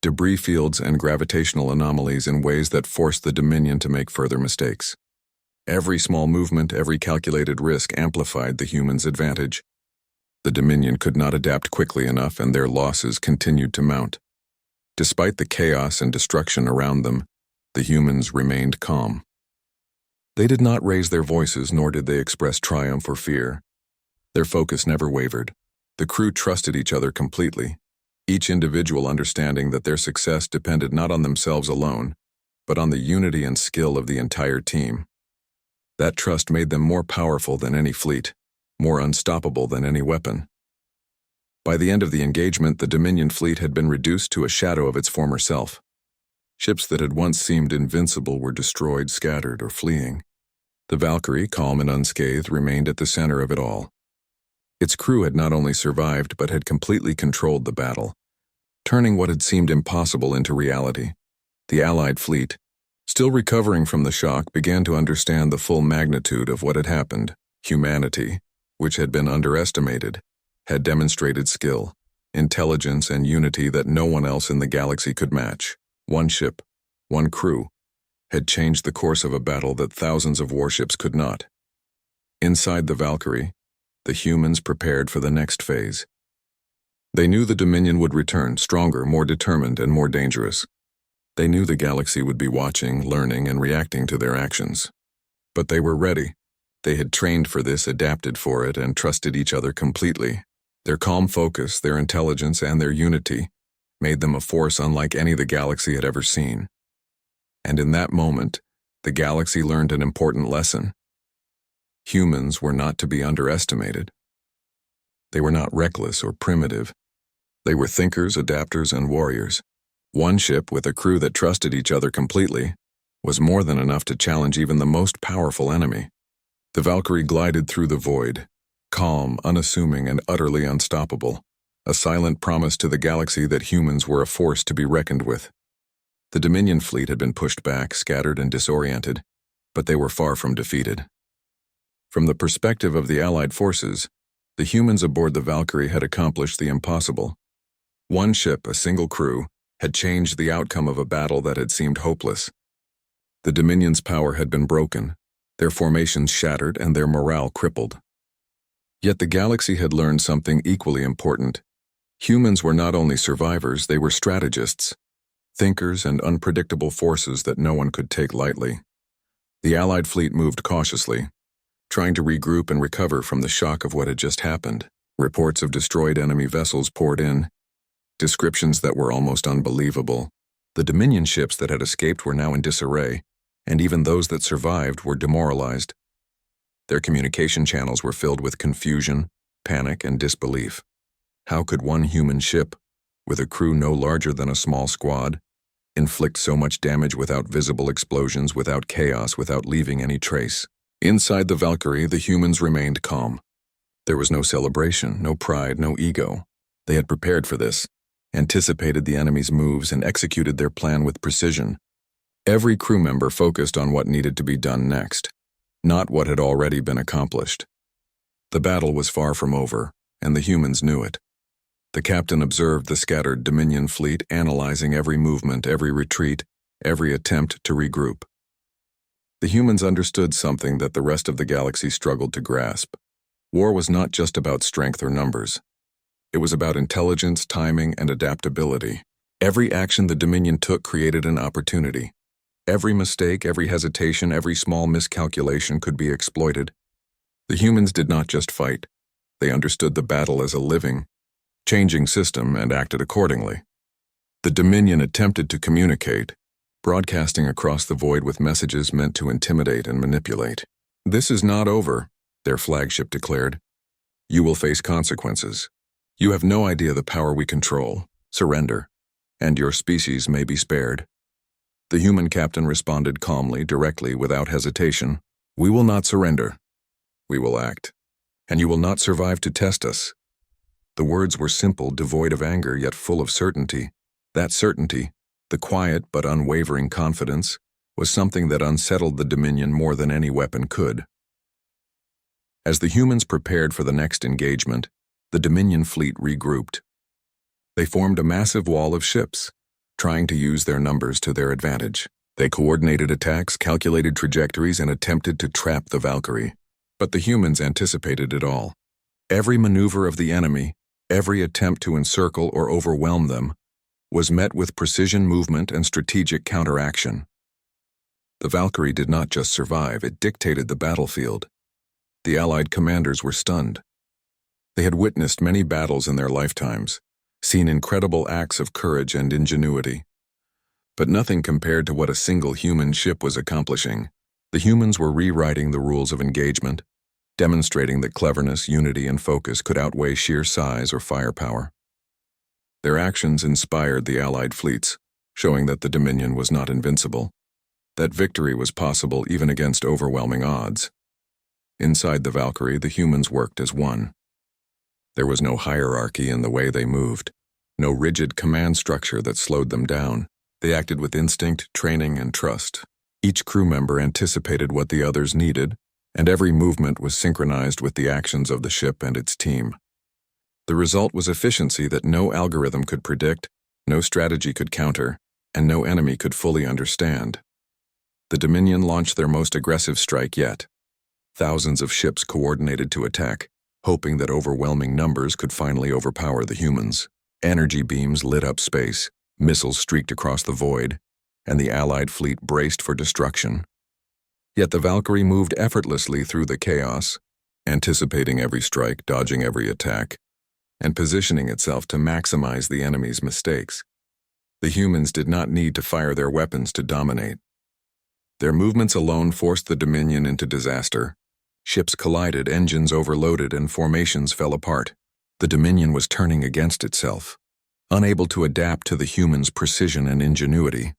debris fields, and gravitational anomalies in ways that forced the Dominion to make further mistakes. Every small movement, every calculated risk amplified the humans' advantage. The Dominion could not adapt quickly enough, and their losses continued to mount. Despite the chaos and destruction around them, the humans remained calm. They did not raise their voices, nor did they express triumph or fear. Their focus never wavered. The crew trusted each other completely, each individual understanding that their success depended not on themselves alone, but on the unity and skill of the entire team. That trust made them more powerful than any fleet, more unstoppable than any weapon. By the end of the engagement, the Dominion fleet had been reduced to a shadow of its former self. Ships that had once seemed invincible were destroyed, scattered, or fleeing. The Valkyrie, calm and unscathed, remained at the center of it all. Its crew had not only survived but had completely controlled the battle, turning what had seemed impossible into reality. The Allied fleet, still recovering from the shock, began to understand the full magnitude of what had happened. Humanity, which had been underestimated, had demonstrated skill, intelligence, and unity that no one else in the galaxy could match. One ship, one crew, had changed the course of a battle that thousands of warships could not. Inside the Valkyrie, the humans prepared for the next phase. They knew the Dominion would return, stronger, more determined, and more dangerous. They knew the galaxy would be watching, learning, and reacting to their actions. But they were ready. They had trained for this, adapted for it, and trusted each other completely. Their calm focus, their intelligence, and their unity made them a force unlike any the galaxy had ever seen. And in that moment, the galaxy learned an important lesson. Humans were not to be underestimated. They were not reckless or primitive. They were thinkers, adapters, and warriors. One ship with a crew that trusted each other completely was more than enough to challenge even the most powerful enemy. The Valkyrie glided through the void, calm, unassuming, and utterly unstoppable, a silent promise to the galaxy that humans were a force to be reckoned with. The Dominion fleet had been pushed back, scattered, and disoriented, but they were far from defeated. From the perspective of the Allied forces, the humans aboard the Valkyrie had accomplished the impossible. One ship, a single crew, had changed the outcome of a battle that had seemed hopeless. The Dominion's power had been broken, their formations shattered, and their morale crippled. Yet the galaxy had learned something equally important. Humans were not only survivors, they were strategists, thinkers, and unpredictable forces that no one could take lightly. The Allied fleet moved cautiously, trying to regroup and recover from the shock of what had just happened. Reports of destroyed enemy vessels poured in, descriptions that were almost unbelievable. The Dominion ships that had escaped were now in disarray, and even those that survived were demoralized. Their communication channels were filled with confusion, panic, and disbelief. How could one human ship, with a crew no larger than a small squad, inflict so much damage without visible explosions, without chaos, without leaving any trace? Inside the Valkyrie, the humans remained calm. There was no celebration, no pride, no ego. They had prepared for this, anticipated the enemy's moves, and executed their plan with precision. Every crew member focused on what needed to be done next, not what had already been accomplished. The battle was far from over, and the humans knew it. The captain observed the scattered Dominion fleet, analyzing every movement, every retreat, every attempt to regroup. The humans understood something that the rest of the galaxy struggled to grasp. War was not just about strength or numbers. It was about intelligence, timing, and adaptability. Every action the Dominion took created an opportunity. Every mistake, every hesitation, every small miscalculation could be exploited. The humans did not just fight. They understood the battle as a living, changing system and acted accordingly. The Dominion attempted to communicate, broadcasting across the void with messages meant to intimidate and manipulate. "This is not over," their flagship declared. "You will face consequences. You have no idea the power we control. Surrender, and your species may be spared." The human captain responded calmly, directly, without hesitation. "We will not surrender. We will act. And you will not survive to test us." The words were simple, devoid of anger, yet full of certainty. That certainty, the quiet but unwavering confidence, was something that unsettled the Dominion more than any weapon could. As the humans prepared for the next engagement, the Dominion fleet regrouped. They formed a massive wall of ships, trying to use their numbers to their advantage. They coordinated attacks, calculated trajectories, and attempted to trap the Valkyrie. But the humans anticipated it all. Every maneuver of the enemy, every attempt to encircle or overwhelm them, was met with precision movement and strategic counteraction. The Valkyrie did not just survive, it dictated the battlefield. The Allied commanders were stunned. They had witnessed many battles in their lifetimes, seen incredible acts of courage and ingenuity. But nothing compared to what a single human ship was accomplishing. The humans were rewriting the rules of engagement, demonstrating that cleverness, unity, and focus could outweigh sheer size or firepower. Their actions inspired the Allied fleets, showing that the Dominion was not invincible, that victory was possible even against overwhelming odds. Inside the Valkyrie, the humans worked as one. There was no hierarchy in the way they moved, no rigid command structure that slowed them down. They acted with instinct, training, and trust. Each crew member anticipated what the others needed, and every movement was synchronized with the actions of the ship and its team. The result was efficiency that no algorithm could predict, no strategy could counter, and no enemy could fully understand. The Dominion launched their most aggressive strike yet. Thousands of ships coordinated to attack, hoping that overwhelming numbers could finally overpower the humans. Energy beams lit up space, missiles streaked across the void, and the Allied fleet braced for destruction. Yet the Valkyrie moved effortlessly through the chaos, anticipating every strike, dodging every attack, and positioning itself to maximize the enemy's mistakes. The humans did not need to fire their weapons to dominate. Their movements alone forced the Dominion into disaster. Ships collided, engines overloaded, and formations fell apart. The Dominion was turning against itself, unable to adapt to the humans' precision and ingenuity.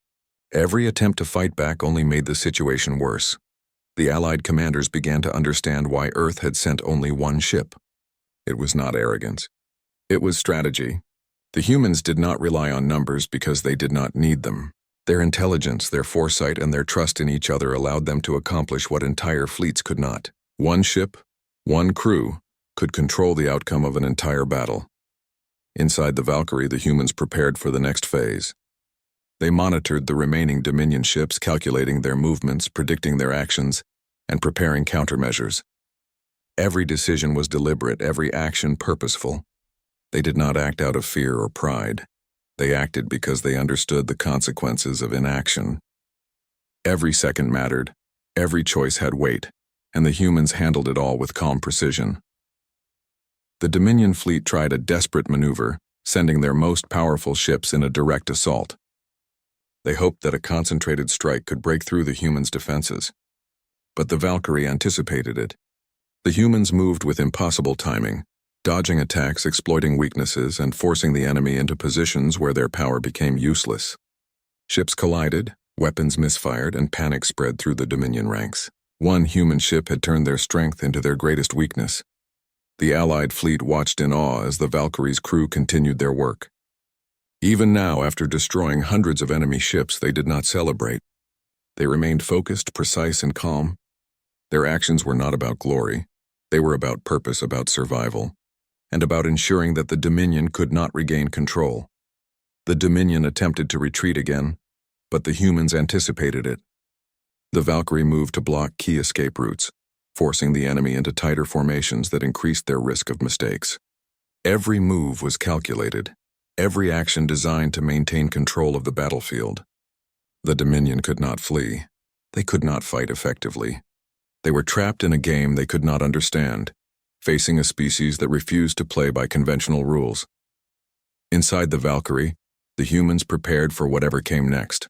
Every attempt to fight back only made the situation worse. The Allied commanders began to understand why Earth had sent only one ship. It was not arrogance. It was strategy. The humans did not rely on numbers because they did not need them. Their intelligence, their foresight, and their trust in each other allowed them to accomplish what entire fleets could not. One ship, one crew, could control the outcome of an entire battle. Inside the Valkyrie, the humans prepared for the next phase. They monitored the remaining Dominion ships, calculating their movements, predicting their actions, and preparing countermeasures. Every decision was deliberate, every action purposeful. They did not act out of fear or pride. They acted because they understood the consequences of inaction. Every second mattered, every choice had weight, and the humans handled it all with calm precision. The Dominion fleet tried a desperate maneuver, sending their most powerful ships in a direct assault. They hoped that a concentrated strike could break through the humans' defenses. But the Valkyrie anticipated it. The humans moved with impossible timing, dodging attacks, exploiting weaknesses, and forcing the enemy into positions where their power became useless. Ships collided, weapons misfired, and panic spread through the Dominion ranks. One human ship had turned their strength into their greatest weakness. The Allied fleet watched in awe as the Valkyrie's crew continued their work. Even now, after destroying hundreds of enemy ships, they did not celebrate. They remained focused, precise, and calm. Their actions were not about glory. They were about purpose, about survival, and about ensuring that the Dominion could not regain control. The Dominion attempted to retreat again, but the humans anticipated it. The Valkyrie moved to block key escape routes, forcing the enemy into tighter formations that increased their risk of mistakes. Every move was calculated, every action designed to maintain control of the battlefield. The Dominion could not flee. They could not fight effectively. They were trapped in a game they could not understand, facing a species that refused to play by conventional rules. Inside the Valkyrie, the humans prepared for whatever came next.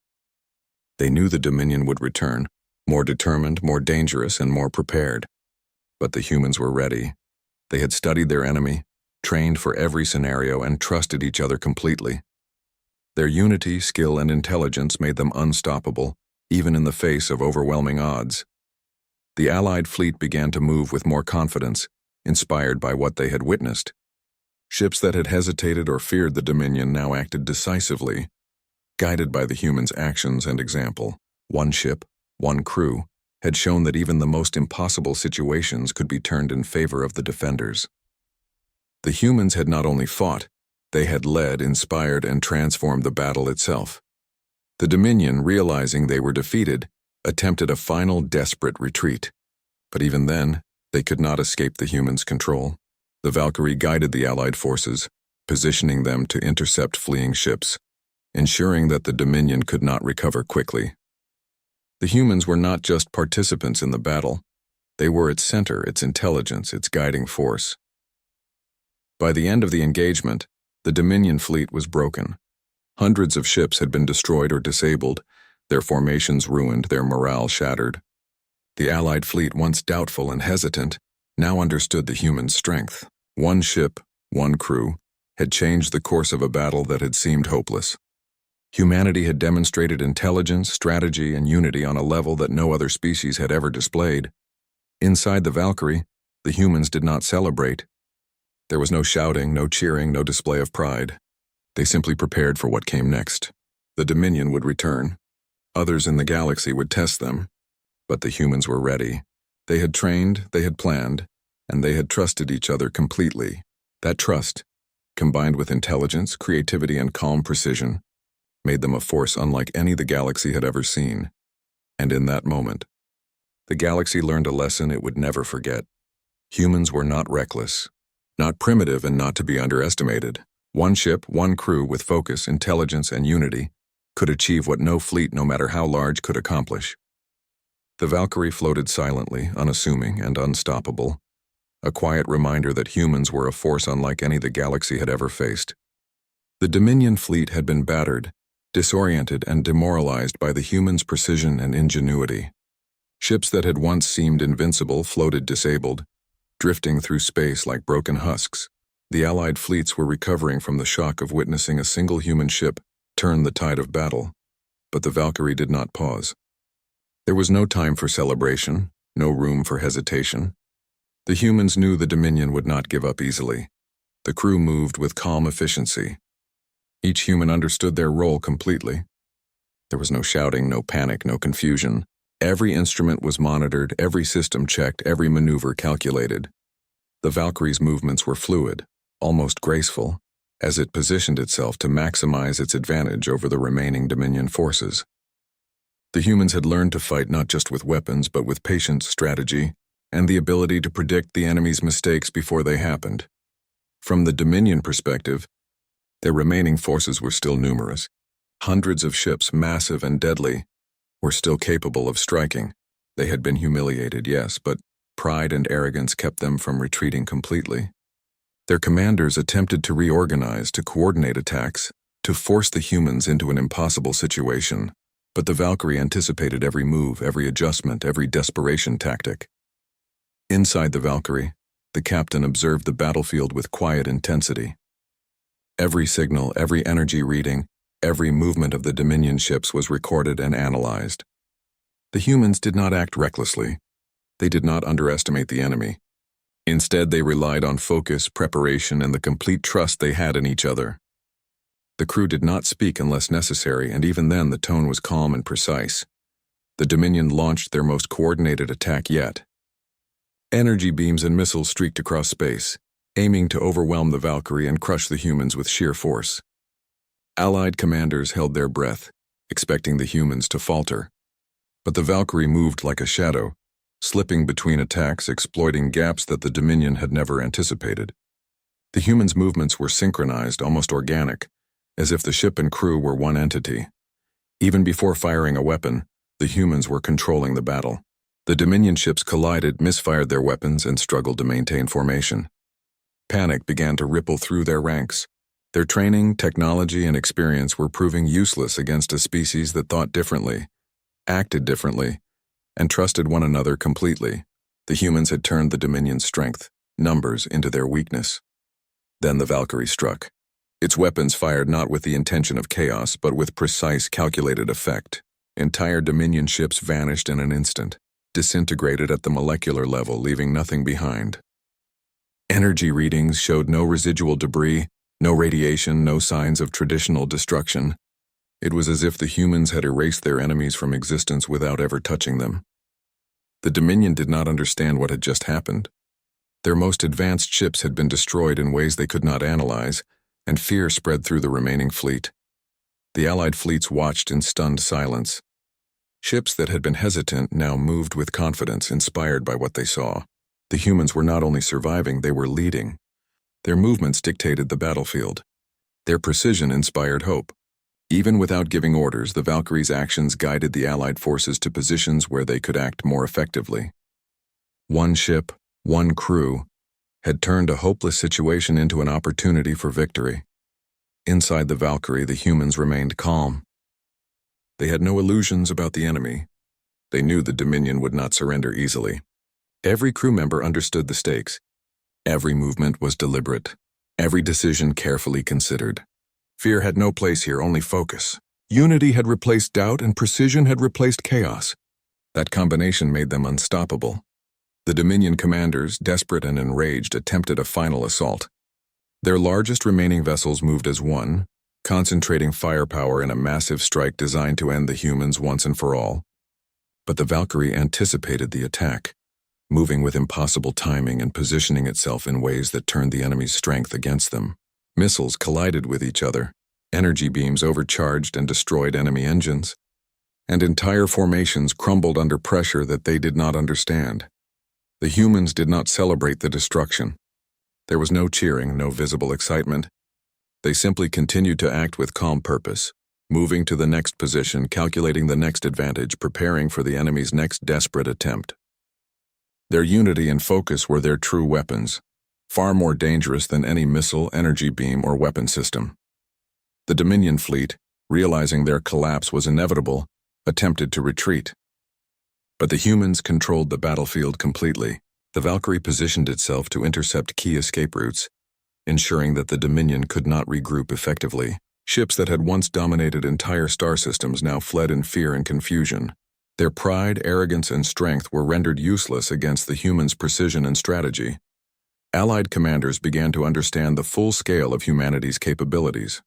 They knew the Dominion would return, more determined, more dangerous, and more prepared. But the humans were ready. They had studied their enemy, trained for every scenario, and trusted each other completely. Their unity, skill, and intelligence made them unstoppable, even in the face of overwhelming odds. The Allied fleet began to move with more confidence, inspired by what they had witnessed. Ships that had hesitated or feared the Dominion now acted decisively, guided by the humans' actions and example. One ship, one crew, had shown that even the most impossible situations could be turned in favor of the defenders. The humans had not only fought, they had led, inspired, and transformed the battle itself. The Dominion, realizing they were defeated, attempted a final desperate retreat. But even then, they could not escape the humans' control. The Valkyrie guided the Allied forces, positioning them to intercept fleeing ships, ensuring that the Dominion could not recover quickly. The humans were not just participants in the battle. They were its center, its intelligence, its guiding force. By the end of the engagement, the Dominion fleet was broken. Hundreds of ships had been destroyed or disabled, their formations ruined, their morale shattered. The Allied fleet, once doubtful and hesitant, now understood the humans' strength. One ship, one crew, had changed the course of a battle that had seemed hopeless. Humanity had demonstrated intelligence, strategy, and unity on a level that no other species had ever displayed. Inside the Valkyrie, the humans did not celebrate. There was no shouting, no cheering, no display of pride. They simply prepared for what came next. The Dominion would return. Others in the galaxy would test them. But the humans were ready. They had trained, they had planned, and they had trusted each other completely. That trust, combined with intelligence, creativity, and calm precision, made them a force unlike any the galaxy had ever seen. And in that moment, the galaxy learned a lesson it would never forget. Humans were not reckless, not primitive, and not to be underestimated. One ship, one crew with focus, intelligence, and unity could achieve what no fleet, no matter how large, could accomplish. The Valkyrie floated silently, unassuming, and unstoppable, a quiet reminder that humans were a force unlike any the galaxy had ever faced. The Dominion fleet had been battered, disoriented, and demoralized by the humans' precision and ingenuity. Ships that had once seemed invincible floated disabled, drifting through space like broken husks. The Allied fleets were recovering from the shock of witnessing a single human ship turn the tide of battle. But the Valkyrie did not pause. There was no time for celebration, no room for hesitation. The humans knew the Dominion would not give up easily. The crew moved with calm efficiency. Each human understood their role completely. There was no shouting, no panic, no confusion. Every instrument was monitored, every system checked, every maneuver calculated. The Valkyrie's movements were fluid, almost graceful, as it positioned itself to maximize its advantage over the remaining Dominion forces. The humans had learned to fight not just with weapons, but with patience, strategy, and the ability to predict the enemy's mistakes before they happened. From the Dominion perspective, their remaining forces were still numerous. Hundreds of ships, massive and deadly, were still capable of striking. They had been humiliated, yes, but pride and arrogance kept them from retreating completely. Their commanders attempted to reorganize, to coordinate attacks, to force the humans into an impossible situation. But the Valkyrie anticipated every move, every adjustment, every desperation tactic. Inside the Valkyrie, the captain observed the battlefield with quiet intensity. Every signal, every energy reading, every movement of the Dominion ships was recorded and analyzed. The humans did not act recklessly. They did not underestimate the enemy. Instead, they relied on focus, preparation, and the complete trust they had in each other. The crew did not speak unless necessary, and even then the tone was calm and precise. The Dominion launched their most coordinated attack yet. Energy beams and missiles streaked across space, aiming to overwhelm the Valkyrie and crush the humans with sheer force. Allied commanders held their breath, expecting the humans to falter. But the Valkyrie moved like a shadow, slipping between attacks, exploiting gaps that the Dominion had never anticipated. The humans' movements were synchronized, almost organic, as if the ship and crew were one entity. Even before firing a weapon, the humans were controlling the battle. The Dominion ships collided, misfired their weapons, and struggled to maintain formation. Panic began to ripple through their ranks. Their training, technology, and experience were proving useless against a species that thought differently, acted differently, and trusted one another completely. The humans had turned the Dominion's strength, numbers, into their weakness. Then the Valkyrie struck. Its weapons fired not with the intention of chaos, but with precise, calculated effect. Entire Dominion ships vanished in an instant, disintegrated at the molecular level, leaving nothing behind. Energy readings showed no residual debris, no radiation, no signs of traditional destruction. It was as if the humans had erased their enemies from existence without ever touching them. The Dominion did not understand what had just happened. Their most advanced ships had been destroyed in ways they could not analyze, and fear spread through the remaining fleet. The Allied fleets watched in stunned silence. Ships that had been hesitant now moved with confidence, inspired by what they saw. The humans were not only surviving, they were leading. Their movements dictated the battlefield. Their precision inspired hope. Even without giving orders, the Valkyries' actions guided the Allied forces to positions where they could act more effectively. One ship, one crew, had turned a hopeless situation into an opportunity for victory. Inside the Valkyrie, the humans remained calm. They had no illusions about the enemy. They knew the Dominion would not surrender easily. Every crew member understood the stakes. Every movement was deliberate. Every decision carefully considered. Fear had no place here, only focus. Unity had replaced doubt and precision had replaced chaos. That combination made them unstoppable. The Dominion commanders, desperate and enraged, attempted a final assault. Their largest remaining vessels moved as one, concentrating firepower in a massive strike designed to end the humans once and for all. But the Valkyrie anticipated the attack, moving with impossible timing and positioning itself in ways that turned the enemy's strength against them. Missiles collided with each other, energy beams overcharged and destroyed enemy engines, and entire formations crumbled under pressure that they did not understand. The humans did not celebrate the destruction. There was no cheering, no visible excitement. They simply continued to act with calm purpose, moving to the next position, calculating the next advantage, preparing for the enemy's next desperate attempt. Their unity and focus were their true weapons, far more dangerous than any missile, energy beam, or weapon system. The Dominion fleet, realizing their collapse was inevitable, attempted to retreat. But the humans controlled the battlefield completely. The Valkyrie positioned itself to intercept key escape routes, ensuring that the Dominion could not regroup effectively. Ships that had once dominated entire star systems now fled in fear and confusion. Their pride, arrogance, and strength were rendered useless against the humans' precision and strategy. Allied commanders began to understand the full scale of humanity's capabilities.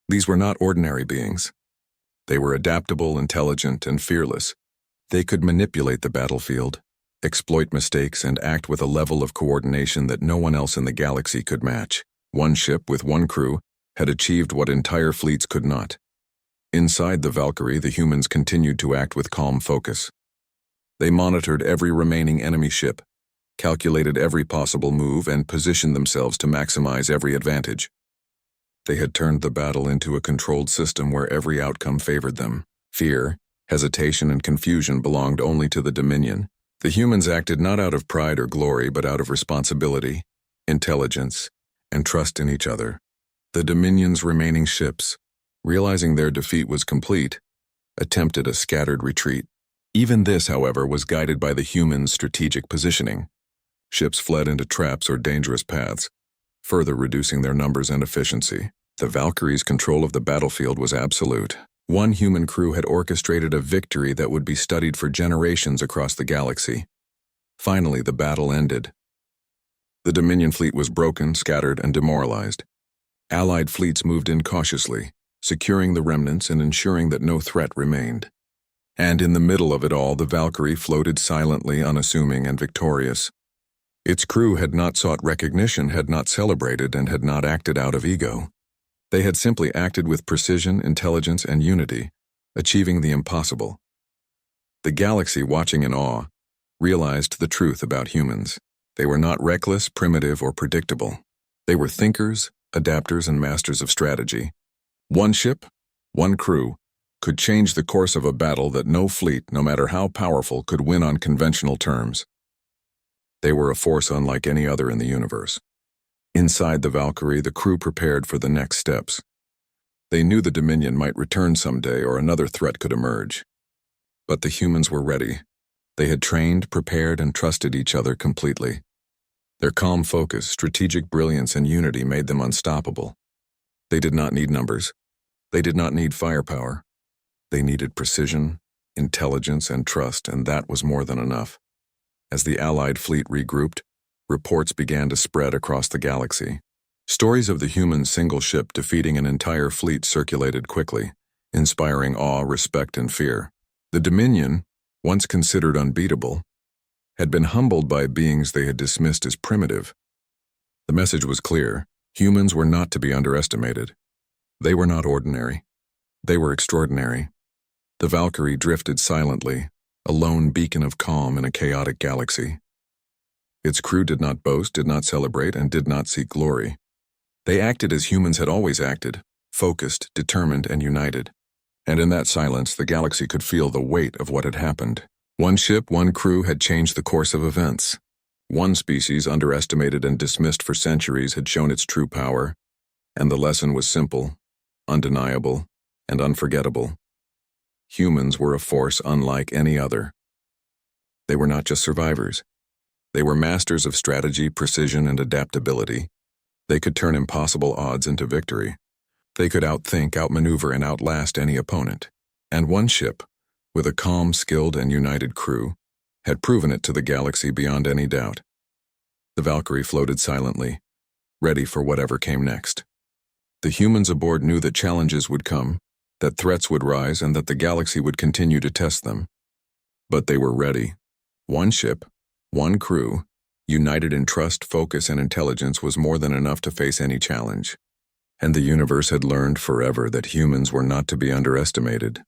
These were not ordinary beings. They were adaptable, intelligent, and fearless. They could manipulate the battlefield, exploit mistakes, and act with a level of coordination that no one else in the galaxy could match. One ship with one crew had achieved what entire fleets could not. Inside the Valkyrie, the humans continued to act with calm focus. They monitored every remaining enemy ship, calculated every possible move, and positioned themselves to maximize every advantage. They had turned the battle into a controlled system where every outcome favored them. Fear, hesitation, and confusion belonged only to the Dominion. The humans acted not out of pride or glory, but out of responsibility, intelligence, and trust in each other. The Dominion's remaining ships, realizing their defeat was complete, attempted a scattered retreat. Even this, however, was guided by the humans' strategic positioning. Ships fled into traps or dangerous paths, further reducing their numbers and efficiency. The Valkyrie's control of the battlefield was absolute. One human crew had orchestrated a victory that would be studied for generations across the galaxy. Finally, the battle ended. The Dominion fleet was broken, scattered, and demoralized. Allied fleets moved in cautiously, securing the remnants and ensuring that no threat remained. And in the middle of it all, the Valkyrie floated silently, unassuming, and victorious. Its crew had not sought recognition, had not celebrated, and had not acted out of ego. They had simply acted with precision, intelligence, and unity, achieving the impossible. The galaxy, watching in awe, realized the truth about humans. They were not reckless, primitive, or predictable. They were thinkers, adapters, and masters of strategy. One ship, one crew, could change the course of a battle that no fleet, no matter how powerful, could win on conventional terms. They were a force unlike any other in the universe. Inside the Valkyrie, the crew prepared for the next steps. They knew the Dominion might return someday or another threat could emerge. But the humans were ready. They had trained, prepared, and trusted each other completely. Their calm focus, strategic brilliance, and unity made them unstoppable. They did not need numbers. They did not need firepower. They needed precision, intelligence, and trust, and that was more than enough. As the Allied fleet regrouped, reports began to spread across the galaxy. Stories of the human single ship defeating an entire fleet circulated quickly, inspiring awe, respect, and fear. The Dominion, once considered unbeatable, had been humbled by beings they had dismissed as primitive. The message was clear: humans were not to be underestimated. They were not ordinary. They were extraordinary. The Valkyrie drifted silently, a lone beacon of calm in a chaotic galaxy. Its crew did not boast, did not celebrate, and did not seek glory. They acted as humans had always acted, focused, determined, and united. And in that silence, the galaxy could feel the weight of what had happened. One ship, one crew had changed the course of events. One species, underestimated and dismissed for centuries, had shown its true power, and the lesson was simple, undeniable, and unforgettable. Humans were a force unlike any other. They were not just survivors. They were masters of strategy, precision, and adaptability. They could turn impossible odds into victory. They could outthink, outmaneuver, and outlast any opponent. And one ship, with a calm, skilled, and united crew, had proven it to the galaxy beyond any doubt. The Valkyrie floated silently, ready for whatever came next. The humans aboard knew that challenges would come, that threats would rise, and that the galaxy would continue to test them. But they were ready. One ship, one crew, united in trust, focus, and intelligence, was more than enough to face any challenge. And the universe had learned forever that humans were not to be underestimated.